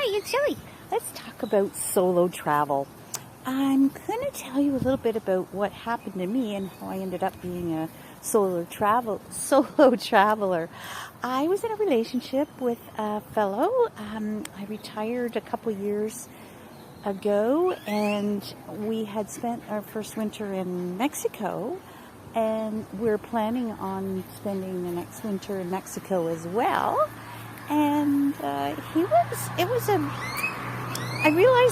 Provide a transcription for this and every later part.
Hi, it's Shelly. Let's talk about solo travel. I'm going to tell you a little bit about what happened to me and how I ended up being a solo traveler. I was in a relationship with a fellow. I retired a couple years ago, and we had spent our first winter in Mexico, and we're planning on spending the next winter in Mexico as well. And I realized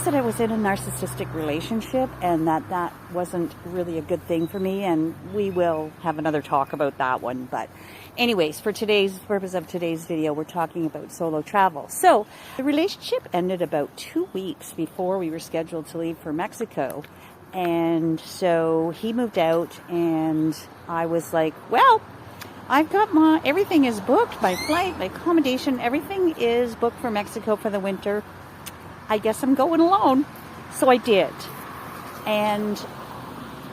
that I was in a narcissistic relationship and that wasn't really a good thing for me, and we will have another talk about that one. But anyways, for today's purpose of today's video, we're talking about solo travel. So the relationship ended about 2 weeks before we were scheduled to leave for Mexico. And so he moved out, and I was like, well, I've got everything is booked, my flight, my accommodation, everything is booked for Mexico for the winter. I guess I'm going alone. So I did. And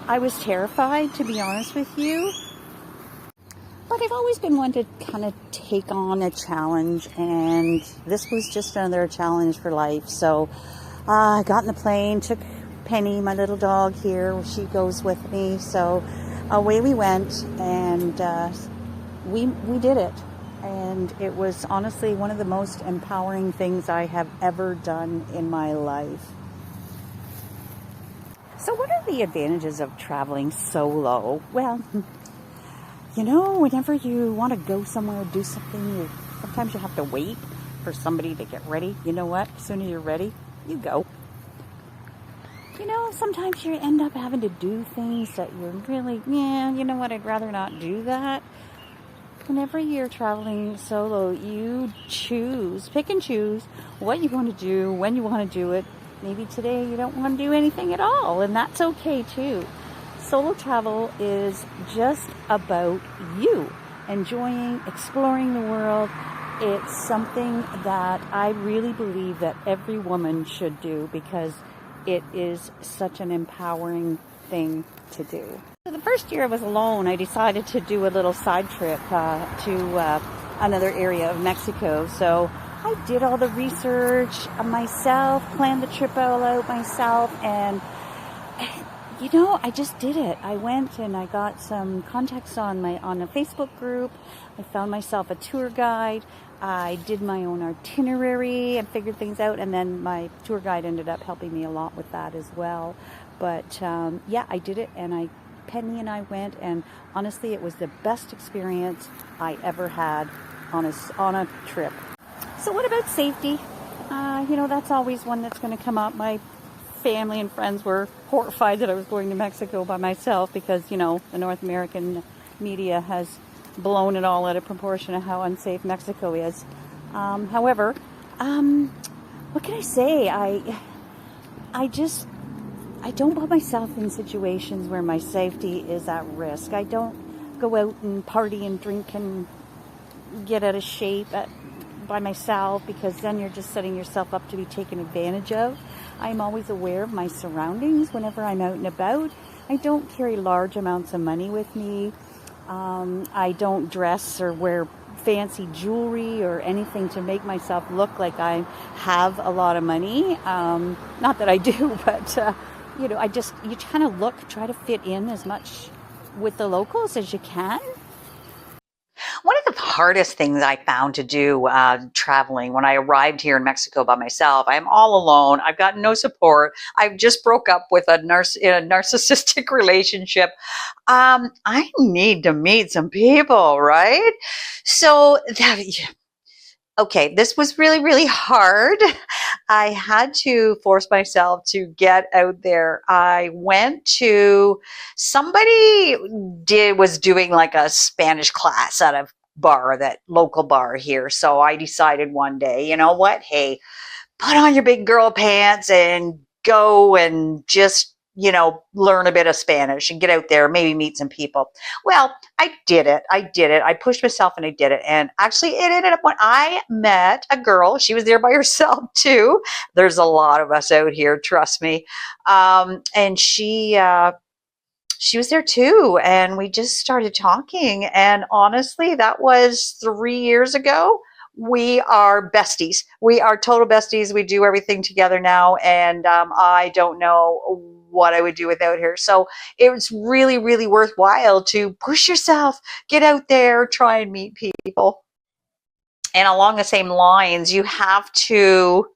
I was terrified, to be honest with you. But I've always been one to kind of take on a challenge, and this was just another challenge for life. So I got in the plane, took Penny, my little dog here. She goes with me. So away we went, and we did it. And it was honestly one of the most empowering things I have ever done in my life. So what are the advantages of traveling solo? Well, whenever you want to go somewhere, do something, sometimes you have to wait for somebody to get ready. You know what? As soon as you're ready, you go. Sometimes you end up having to do things that you're really, I'd rather not do that. Whenever you're traveling solo, you pick and choose what you want to do, when you want to do it. Maybe today you don't want to do anything at all, and that's okay too. Solo travel is just about you enjoying, exploring the world. It's something that I really believe that every woman should do because it is such an empowering thing to do. So the first year I was alone, I decided to do a little side trip to another area of Mexico. So I did all the research myself, planned the trip all out myself, and I just did it. I went and I got some contacts on a Facebook group. I found myself a tour guide. I did my own itinerary and figured things out, and then my tour guide ended up helping me a lot with that as well. But I did it, and Penny and I went, and honestly, it was the best experience I ever had on a trip. So what about safety? That's always one that's going to come up. My family and friends were horrified that I was going to Mexico by myself because, the North American media has blown it all out of proportion of how unsafe Mexico is. However, what can I say? I don't put myself in situations where my safety is at risk. I don't go out and party and drink and get out of shape by myself, because then you're just setting yourself up to be taken advantage of. I'm always aware of my surroundings whenever I'm out and about. I don't carry large amounts of money with me. I don't dress or wear fancy jewelry or anything to make myself look like I have a lot of money. Not that I do, but you kind of try to fit in as much with the locals as you can. One of the hardest things I found to do traveling when I arrived here in Mexico by myself, I'm all alone. I've got no support. I've just broke up with a narcissistic relationship. I need to meet some people, right? So this was really, really hard. I had to force myself to get out there. I went to somebody was doing like a Spanish class at a that local bar here. So I decided one day, you know what? Hey, put on your big girl pants and go and just, learn a bit of Spanish and get out there, maybe meet some people. Well, I did it. I pushed myself and I did it. And actually it ended up when I met a girl, she was there by herself too. There's a lot of us out here, trust me. And she was there too. And we just started talking. And honestly, that was 3 years ago. we are besties. We are total besties. We do everything together now, and I don't know what I would do without her. So it was really, really worthwhile to push yourself, get out there, try and meet people. And along the same lines, you have to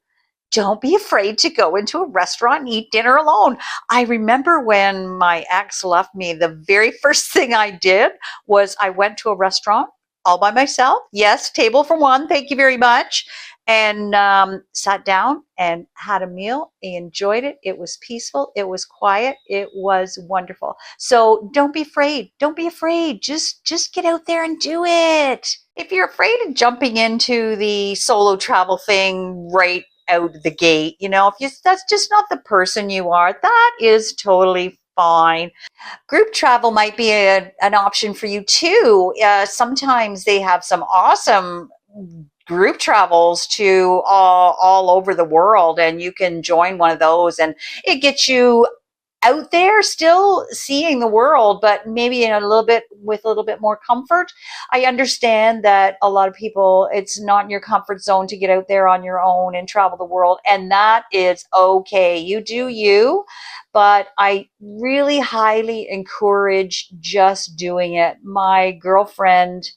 don't be afraid to go into a restaurant and eat dinner alone. I remember when my ex left me, the very first thing I did was I went to a restaurant all by myself. Yes, table for one. Thank you very much. And sat down and had a meal. I enjoyed it. It was peaceful. It was quiet. It was wonderful. So don't be afraid. Don't be afraid. Just get out there and do it. If you're afraid of jumping into the solo travel thing right out the gate, if that's just not the person you are, that is totally fine. Group travel might be an option for you too. Sometimes they have some awesome group travels to all over the world, and you can join one of those, and it gets you out there still seeing the world, but maybe in a little bit with a little bit more comfort. I understand that a lot of people, it's not in your comfort zone to get out there on your own and travel the world, and that is okay. You do you, but I really highly encourage just doing it. My girlfriend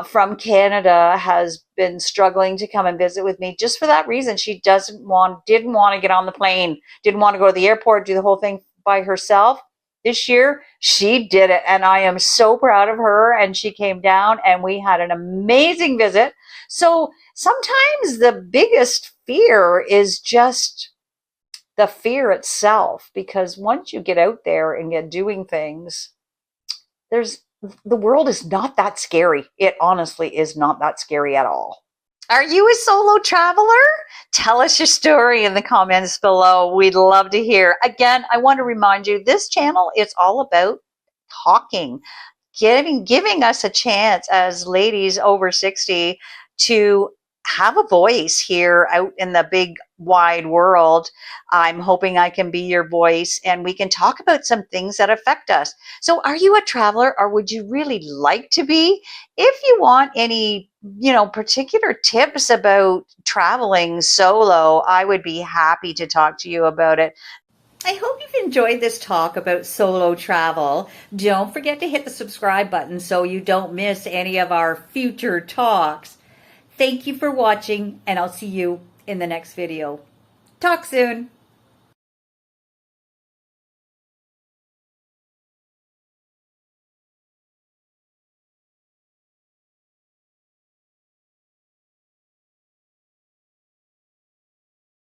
from Canada has been struggling to come and visit with me just for that reason. She didn't want to get on the plane, didn't want to go to the airport, do the whole thing by herself. This year, she did it, and I am so proud of her. And she came down, and we had an amazing visit. So sometimes the biggest fear is just the fear itself, because once you get out there and get doing things, the world is not that scary. It honestly is not that scary at all. Are you a solo traveler? Tell us your story in the comments below. We'd love to hear. Again, I want to remind you, this channel is all about talking, giving us a chance as ladies over 60 to have a voice here out in the big wide world. I'm hoping I can be your voice, and we can talk about some things that affect us. So are you a traveler, or would you really like to be? If you want any, particular tips about traveling solo, I would be happy to talk to you about it. I hope you've enjoyed this talk about solo travel. Don't forget to hit the subscribe button so you don't miss any of our future talks. Thank you for watching, and I'll see you in the next video. Talk soon.